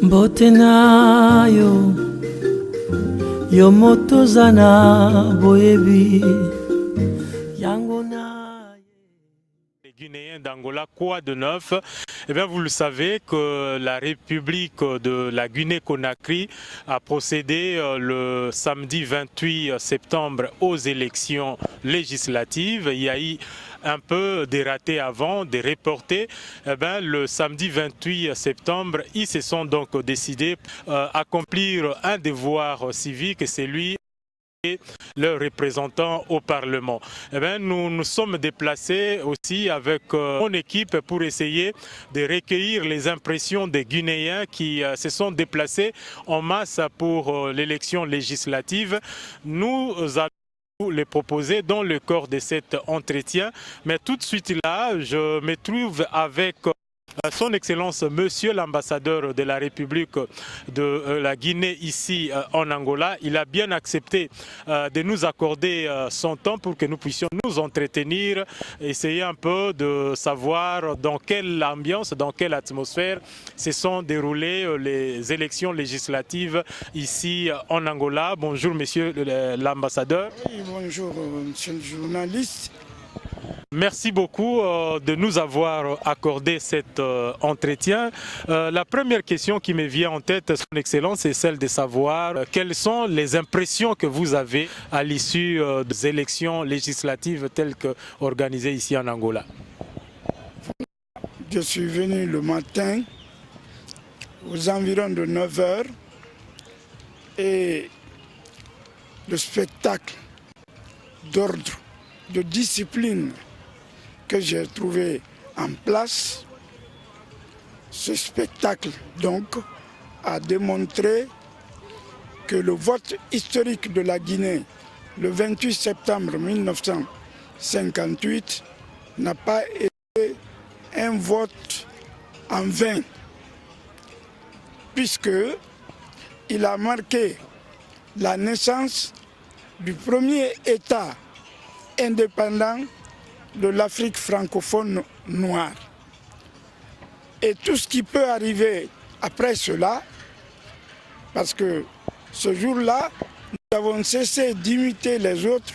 Botenayo yo motozana boyebi yangona. Les Guinéens d'Angola, quoi de neuf? Eh bien, vous le savez que la République de la Guinée-Conakry a procédé le samedi 28 septembre aux élections législatives. Il y a eu un peu des ratés avant, des reportés. Eh bien, le samedi 28 septembre, ils se sont donc décidés accomplir un devoir civique, c'est lui leurs représentants au Parlement. Eh bien, nous nous sommes déplacés aussi avec mon équipe pour essayer de recueillir les impressions des Guinéens qui se sont déplacés en masse pour l'élection législative. Nous allons les proposer dans le corps de cet entretien. Mais tout de suite là, je me trouve avec Son Excellence, Monsieur l'ambassadeur de la République de la Guinée ici en Angola. Il a bien accepté de nous accorder son temps pour que nous puissions nous entretenir, essayer un peu de savoir dans quelle ambiance, dans quelle atmosphère se sont déroulées les élections législatives ici en Angola. Bonjour Monsieur l'ambassadeur. Oui, bonjour Monsieur le journaliste. Merci beaucoup de nous avoir accordé cet entretien. La première question qui me vient en tête, Son Excellence, c'est celle de savoir quelles sont les impressions que vous avez à l'issue des élections législatives telles qu'organisées ici en Angola. Je suis venu le matin aux environs de 9 h et le spectacle d'ordre, de discipline que j'ai trouvé en place, ce spectacle donc a démontré que le vote historique de la Guinée le 28 septembre 1958 n'a pas été un vote en vain, puisqu'il a marqué la naissance du premier État indépendant de l'Afrique francophone noire. Et tout ce qui peut arriver après cela, parce que ce jour-là, nous avons cessé d'imiter les autres,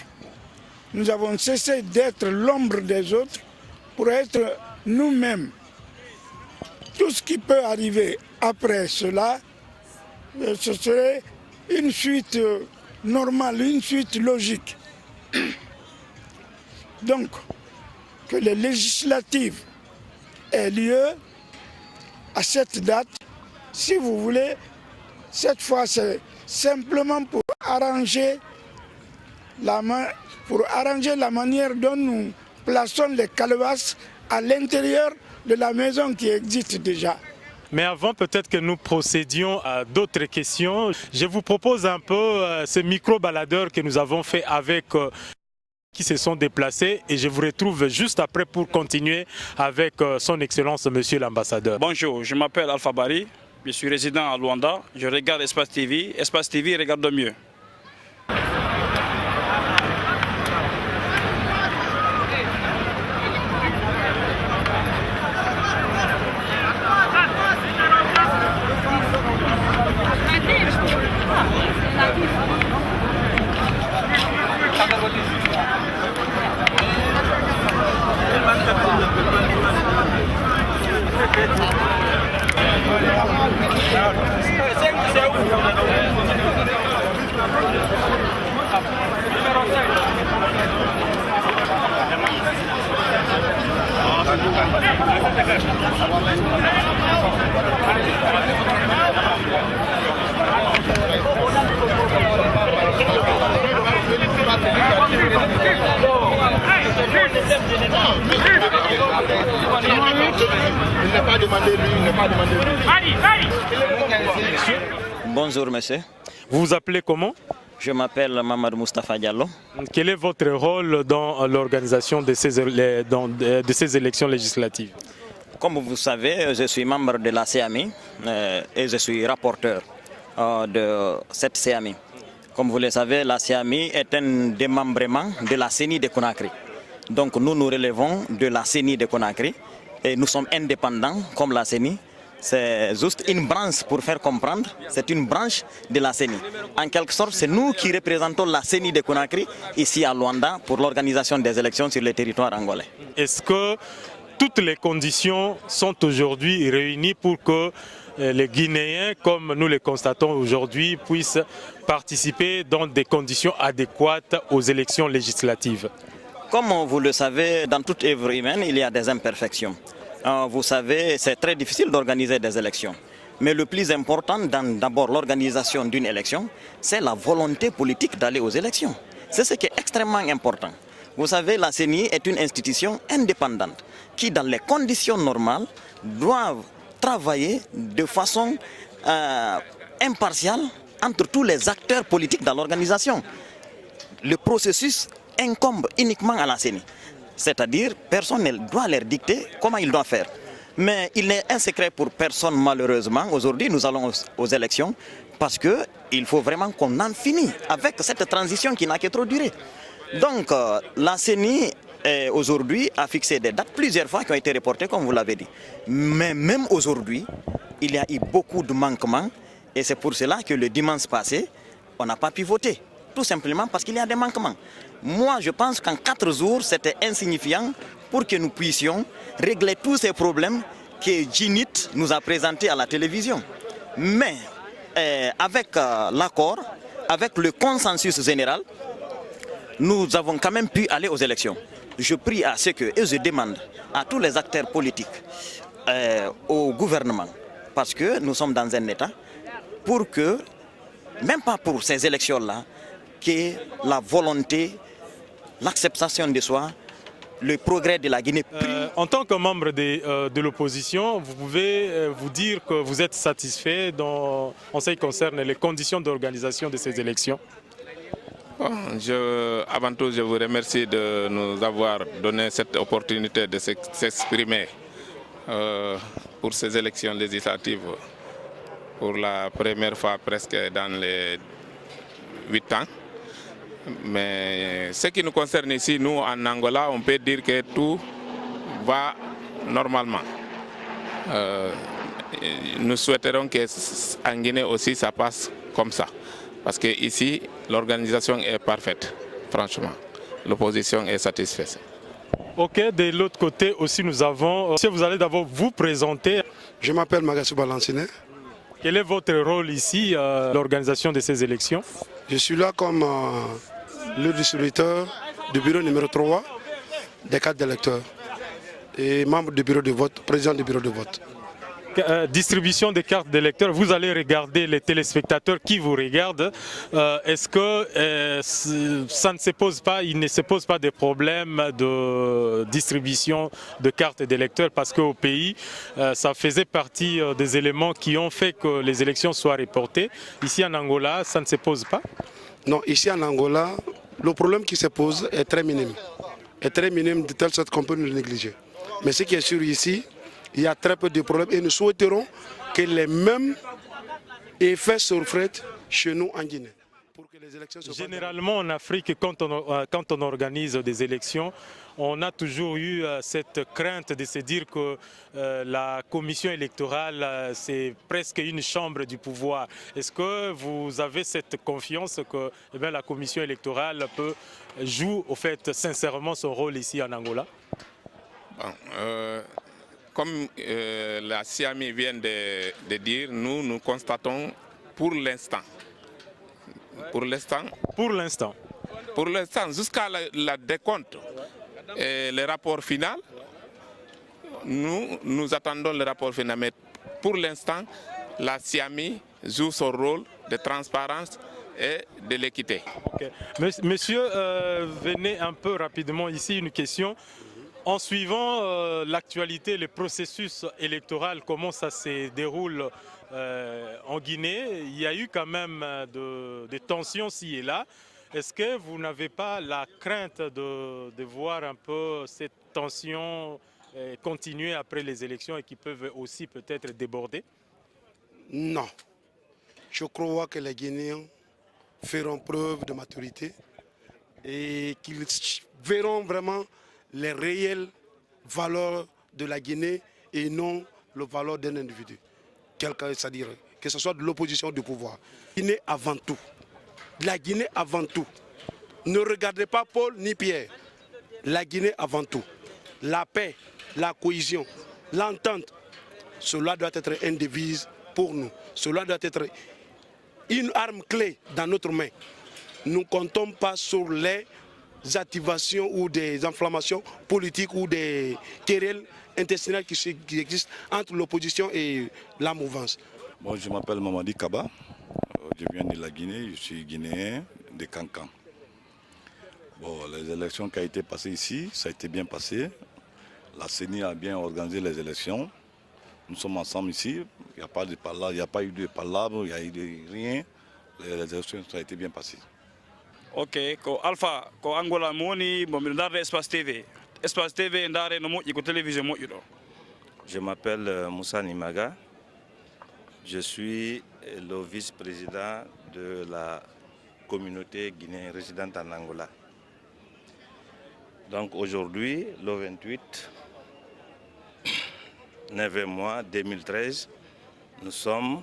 nous avons cessé d'être l'ombre des autres pour être nous-mêmes. Tout ce qui peut arriver après cela, ce serait une suite normale, une suite logique. Donc, que les législatives aient lieu à cette date, si vous voulez, cette fois c'est simplement pour arranger la manière dont nous plaçons les calebasses à l'intérieur de la maison qui existe déjà. Mais avant peut-être que nous procédions à d'autres questions, je vous propose un peu ce micro-baladeur que nous avons fait avec qui se sont déplacés et je vous retrouve juste après pour continuer avec Son Excellence Monsieur l'ambassadeur. Bonjour, je m'appelle Alpha Bari, je suis résident à Luanda, je regarde Espace TV regarde mieux. Bonjour monsieur. Vous vous appelez comment? Je m'appelle Mamadou Moustapha Diallo. Quel est votre rôle dans l'organisation de ces élections législatives? Comme vous savez, je suis membre de la CAMI et je suis rapporteur de cette CAMI. Comme vous le savez, la CIAMI est un démembrement de la CENI de Conakry. Donc nous nous relevons de la CENI de Conakry et nous sommes indépendants comme la CENI. C'est juste une branche pour faire comprendre, c'est une branche de la CENI. En quelque sorte, c'est nous qui représentons la CENI de Conakry ici à Luanda pour l'organisation des élections sur le territoire angolais. Est-ce que toutes les conditions sont aujourd'hui réunies pour que les Guinéens, comme nous le constatons aujourd'hui, puissent participer dans des conditions adéquates aux élections législatives? Comme vous le savez, dans toute œuvre humaine, il y a des imperfections. Vous savez, c'est très difficile d'organiser des élections. Mais le plus important dans d'abord l'organisation d'une élection, c'est la volonté politique d'aller aux élections. C'est ce qui est extrêmement important. Vous savez, la CENI est une institution indépendante qui, dans les conditions normales, doit travailler de façon impartiale entre tous les acteurs politiques dans l'organisation. Le processus incombe uniquement à la CENI. C'est-à-dire, personne ne doit leur dicter comment ils doivent faire. Mais il n'est un secret pour personne malheureusement. Aujourd'hui, nous allons aux élections parce qu'il faut vraiment qu'on en finisse avec cette transition qui n'a que trop duré. Donc, la CENI aujourd'hui a fixé des dates plusieurs fois qui ont été reportées, comme vous l'avez dit. Mais même aujourd'hui, il y a eu beaucoup de manquements et c'est pour cela que le dimanche passé, on n'a pas pu voter. Tout simplement parce qu'il y a des manquements. Moi, je pense qu'en 4 jours, c'était insignifiant pour que nous puissions régler tous ces problèmes que Ginit nous a présentés à la télévision. Mais avec l'accord, avec le consensus général, nous avons quand même pu aller aux élections. Je prie à ceux que, et je demande à tous les acteurs politiques, au gouvernement, parce que nous sommes dans un état, pour que, même pas pour ces élections-là, que la volonté, l'acceptation de soi, le progrès de la Guinée. En tant que membre de l'opposition, vous pouvez vous dire que vous êtes satisfait en ce qui concerne les conditions d'organisation de ces élections? Avant tout, je vous remercie de nous avoir donné cette opportunité de s'exprimer pour ces élections législatives pour la première fois presque dans les 8 ans. Mais ce qui nous concerne ici, nous en Angola, on peut dire que tout va normalement. Nous souhaiterons qu'en Guinée aussi ça passe comme ça. Parce qu'ici, l'organisation est parfaite, franchement. L'opposition est satisfaite. Ok, de l'autre côté aussi nous avons... Si vous allez d'abord vous présenter. Je m'appelle Magassou Balanciné. Quel est votre rôle ici, l'organisation de ces élections? Je suis là comme le distributeur du bureau numéro 3 des cartes d'électeurs et membre du bureau de vote, président du bureau de vote. Distribution des cartes d'électeurs, vous allez regarder les téléspectateurs qui vous regardent. Est-ce que ça ne se pose pas, il ne se pose pas des problèmes de distribution de cartes d'électeurs parce qu'au pays, ça faisait partie des éléments qui ont fait que les élections soient reportées. Ici en Angola, ça ne se pose pas? Non, ici en Angola, le problème qui se pose est très minime. Est très minime de telle sorte qu'on peut le négliger. Mais ce qui est sûr ici, il y a très peu de problèmes et nous souhaiterons que les mêmes effets se reflètent chez nous en Guinée. Pour que les élections soient Généralement en Afrique, quand on organise des élections, on a toujours eu cette crainte de se dire que la commission électorale, c'est presque une chambre du pouvoir. Est-ce que vous avez cette confiance que la commission électorale peut jouer au fait sincèrement son rôle ici en Angola? Comme la CIAMI vient de dire, nous constatons pour l'instant. Pour l'instant, jusqu'à la décompte et le rapport final, nous attendons le rapport final. Mais pour l'instant, la CIAMI joue son rôle de transparence et de l'équité. Okay. Monsieur, venez un peu rapidement ici, une question. En suivant l'actualité, le processus électoral, comment ça se déroule en Guinée, il y a eu quand même des tensions ci et là. Est-ce que vous n'avez pas la crainte de voir un peu cette tension continuer après les élections et qui peuvent aussi peut-être déborder? Non. Je crois que les Guinéens feront preuve de maturité et qu'ils verront vraiment les réelles valeurs de la Guinée et non le valeur d'un individu, c'est-à-dire que ce soit de l'opposition ou du pouvoir. La Guinée avant tout. La Guinée avant tout. Ne regardez pas Paul ni Pierre. La Guinée avant tout. La paix, la cohésion, l'entente, cela doit être une devise pour nous. Cela doit être une arme clé dans notre main. Nous ne comptons pas sur les activations ou des inflammations politiques ou des querelles intestinales qui existent entre l'opposition et la mouvance. Bon, je m'appelle Mamadi Kaba, je viens de la Guinée, je suis guinéen de Cancan. Bon, les élections qui ont été passées ici, ça a été bien passé. La CENI a bien organisé les élections. Nous sommes ensemble ici, il n'y a pas de palabre, il n'y a pas eu de palabre, il n'y a eu de rien. Les élections, ça a été bien passé. Ok, ko Alpha, ko Angola moni, bon, ndare Espace TV. Espace TV ndare no moƴƴi ko télévision moƴƴi ɗo. Je m'appelle Moussa Nimaga. Je suis le vice-président de la communauté guinéenne résidente en Angola. Donc aujourd'hui, le 28 9e mois 2013, nous sommes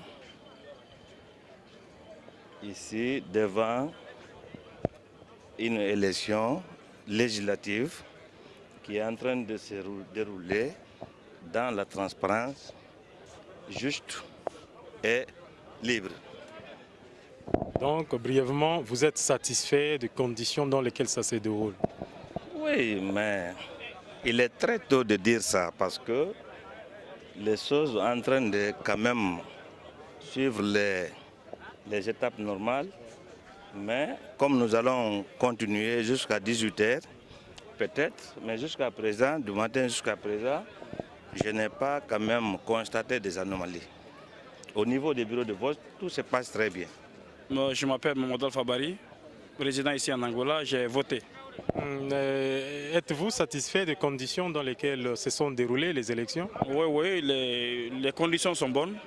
ici devant une élection législative qui est en train de se dérouler dans la transparence juste et libre. Donc, brièvement, vous êtes satisfait des conditions dans lesquelles ça se déroule? Oui, mais il est très tôt de dire ça parce que les choses sont en train de quand même suivre les étapes normales. Mais comme nous allons continuer jusqu'à 18h, peut-être, mais jusqu'à présent, du matin jusqu'à présent, je n'ai pas quand même constaté des anomalies. Au niveau des bureaux de vote, tout se passe très bien. Je m'appelle Mamadou Alpha Bari, résident ici en Angola, j'ai voté. Êtes-vous satisfait des conditions dans lesquelles se sont déroulées les élections? Oui, les conditions sont bonnes,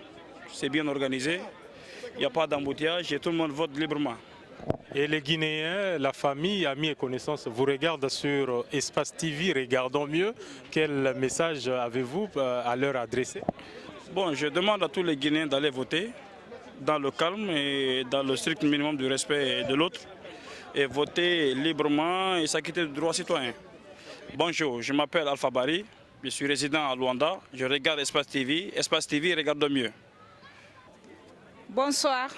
c'est bien organisé, il n'y a pas d'embouteillage et tout le monde vote librement. Et les Guinéens, la famille, amis et connaissances vous regardent sur Espace TV, regardons mieux. Quel message avez-vous à leur adresser? Bon, je demande à tous les Guinéens d'aller voter dans le calme et dans le strict minimum du respect de l'autre et voter librement et s'acquitter du droit citoyen. Bonjour, je m'appelle Alpha Bari, je suis résident à Luanda, je regarde Espace TV regarde mieux. Bonsoir,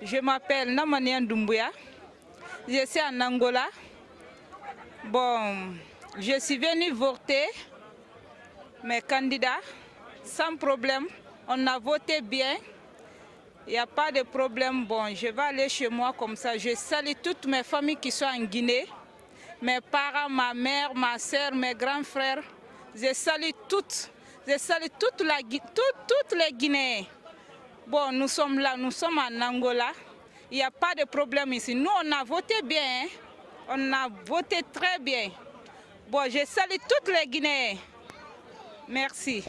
je m'appelle Namanian Doumbouya, je suis en Angola. Bon, je suis venu voter mes candidats sans problème, on a voté bien. Il n'y a pas de problème. Bon, je vais aller chez moi comme ça. Je salue toutes mes familles qui sont en Guinée. Mes parents, ma mère, ma soeur, mes grands frères. Je salue toutes. Je salue toutes les Guinéens. Bon, nous sommes là, nous sommes en Angola. Il n'y a pas de problème ici. Nous, on a voté bien. Hein? On a voté très bien. Bon, je salue toutes les Guinéens. Merci.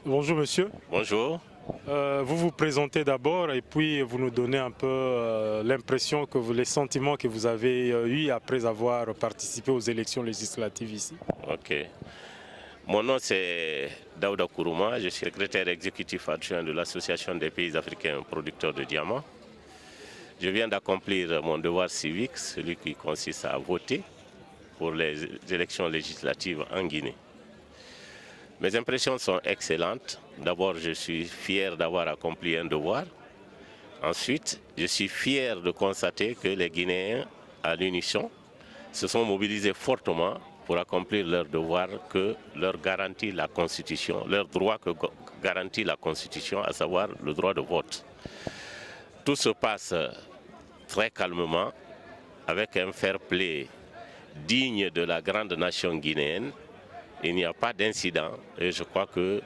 Bonjour monsieur. Bonjour. Vous vous présentez d'abord et puis vous nous donnez un peu l'impression que les sentiments que vous avez eus après avoir participé aux élections législatives ici. Ok. Mon nom c'est Daouda Kourouma, je suis secrétaire exécutif adjoint de l'Association des pays africains producteurs de diamants. Je viens d'accomplir mon devoir civique, celui qui consiste à voter pour les élections législatives en Guinée. Mes impressions sont excellentes. D'abord, je suis fier d'avoir accompli un devoir. Ensuite, je suis fier de constater que les Guinéens, à l'unisson, se sont mobilisés fortement pour accomplir leur devoir que leur garantit la Constitution, leur droit que garantit la Constitution, à savoir le droit de vote. Tout se passe très calmement, avec un fair play digne de la grande nation guinéenne. Il n'y a pas d'incident et je crois que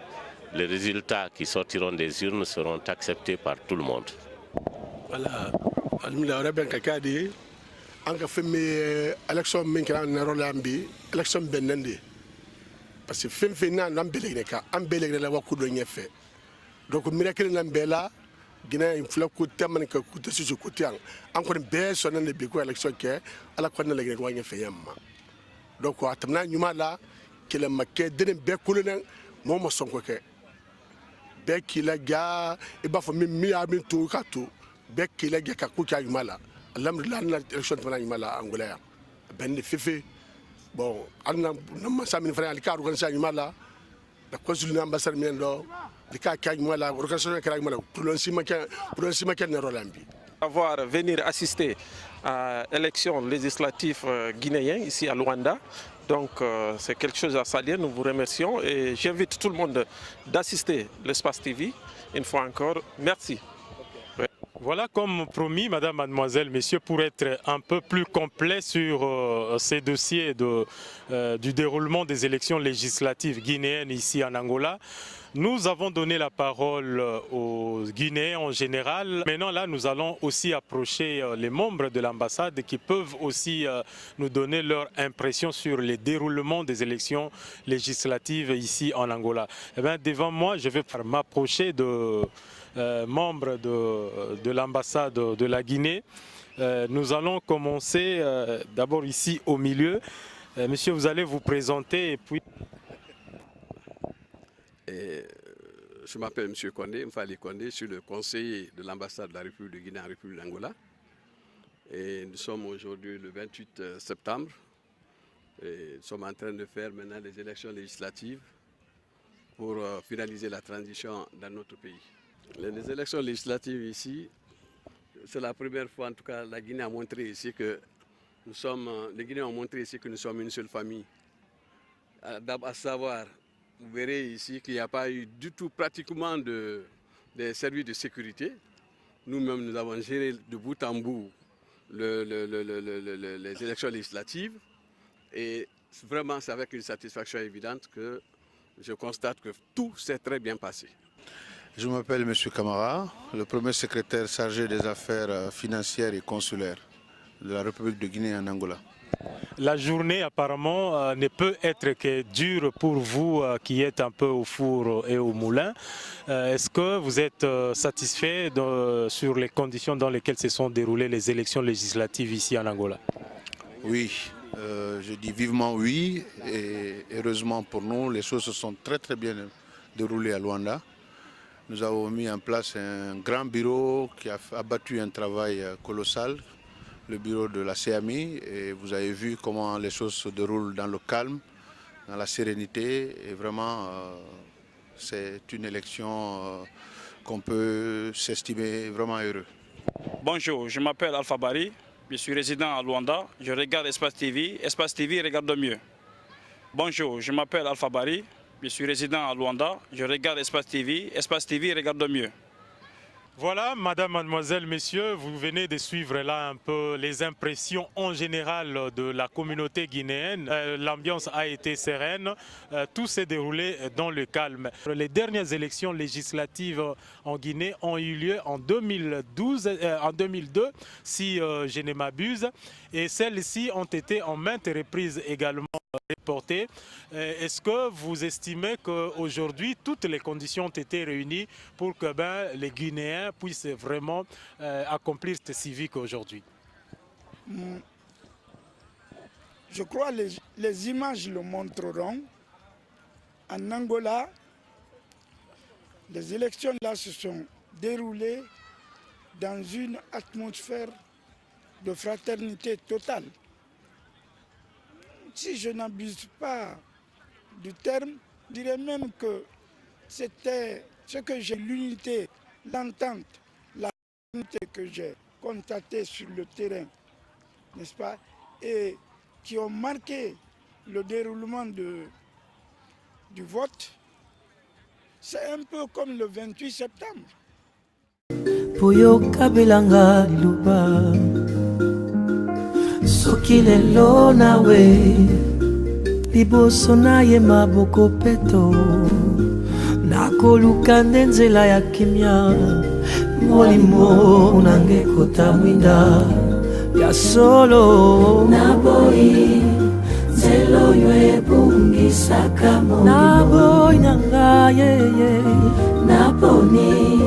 les résultats qui sortiront des urnes seront acceptés par tout le monde. Voilà, anka femme élection min kala na rolambi élection benende parce que femme fe nan am belegre ka am belegre la wakudo ñefe donc miracle nan bela Guinée influe côté man que côté sur ce côté encore une baisse sur les béco élection que à la connaît les gars fait yamma donc atamna nyuma la que le maquet de béco le mo son ko ke béki la ga e ba fo mi amin to kato béki la ga ka ko ka nyuma la alhamdulillah la élection de nyuma la angolais ben fifi bon alna ma samin frère ali ka organisation nyuma la la consul l'ambassade miendo avoir venir assister à l'élection législative guinéenne ici à Luanda. Donc c'est quelque chose à saluer, nous vous remercions et j'invite tout le monde d'assister à l'Espace TV. Une fois encore, merci. Voilà, comme promis, madame, mademoiselle, messieurs, pour être un peu plus complet sur ces dossiers du déroulement des élections législatives guinéennes ici en Angola, nous avons donné la parole aux Guinéens en général. Maintenant, là, nous allons aussi approcher les membres de l'ambassade qui peuvent aussi nous donner leur impression sur le déroulement des élections législatives ici en Angola. Eh bien, devant moi, je vais m'approcher de membres de l'ambassade de la Guinée. Nous allons commencer d'abord ici au milieu. Monsieur, vous allez vous présenter et puis... Je m'appelle M. Kondé, Mfali Kondé, je suis le conseiller de l'ambassade de la République de Guinée en République d'Angola. Et nous sommes aujourd'hui le 28 septembre. Et nous sommes en train de faire maintenant les élections législatives pour finaliser la transition dans notre pays. Les élections législatives ici, c'est la première fois en tout cas la Guinée a montré ici que nous sommes, les Guinéens ont montré ici que nous sommes une seule famille. À savoir, vous verrez ici qu'il n'y a pas eu du tout pratiquement des services de sécurité. Nous-mêmes, nous avons géré de bout en bout les élections législatives. Et vraiment, c'est avec une satisfaction évidente que je constate que tout s'est très bien passé. Je m'appelle M. Camara, le premier secrétaire chargé des affaires financières et consulaires de la République de Guinée en Angola. La journée apparemment ne peut être que dure pour vous qui êtes un peu au four et au moulin. Est-ce que vous êtes satisfait sur les conditions dans lesquelles se sont déroulées les élections législatives ici en Angola? Oui, je dis vivement oui et heureusement pour nous, les choses se sont très bien déroulées à Luanda. Nous avons mis en place un grand bureau qui a abattu un travail colossal, le bureau de la CAMI, et vous avez vu comment les choses se déroulent dans le calme, dans la sérénité, et vraiment c'est une élection qu'on peut s'estimer vraiment heureux. Bonjour, je m'appelle Alpha Bari, je suis résident à Luanda, je regarde Espace TV regarde mieux. Bonjour, je m'appelle Alpha Bari, je suis résident à Luanda, je regarde Espace TV regarde mieux. Voilà, madame, mademoiselle, messieurs, vous venez de suivre là un peu les impressions en général de la communauté guinéenne. L'ambiance a été sereine, tout s'est déroulé dans le calme. Les dernières élections législatives en Guinée ont eu lieu en 2002, si je ne m'abuse, et celles-ci ont été en maintes reprises également reportées. Est-ce que vous estimez qu'aujourd'hui, toutes les conditions ont été réunies pour que les Guinéens puissent vraiment accomplir cette civique aujourd'hui? Je crois que les images le montreront. En Angola, les élections là se sont déroulées dans une atmosphère de fraternité totale. Si je n'abuse pas du terme, je dirais même que c'était ce que j'ai l'unité, l'entente, la unité que j'ai constatée sur le terrain, n'est-ce pas, et qui ont marqué le déroulement du vote. C'est un peu comme le 28 septembre. Puyo kabelanga liluba soki lelo nawe liboso na ye maboko peto nakoluka nde nzela ya kimia molimo nange kota mwinda ya solo naboyi nzela oyo ebungisaka molimo naboyi nanga yeye naponi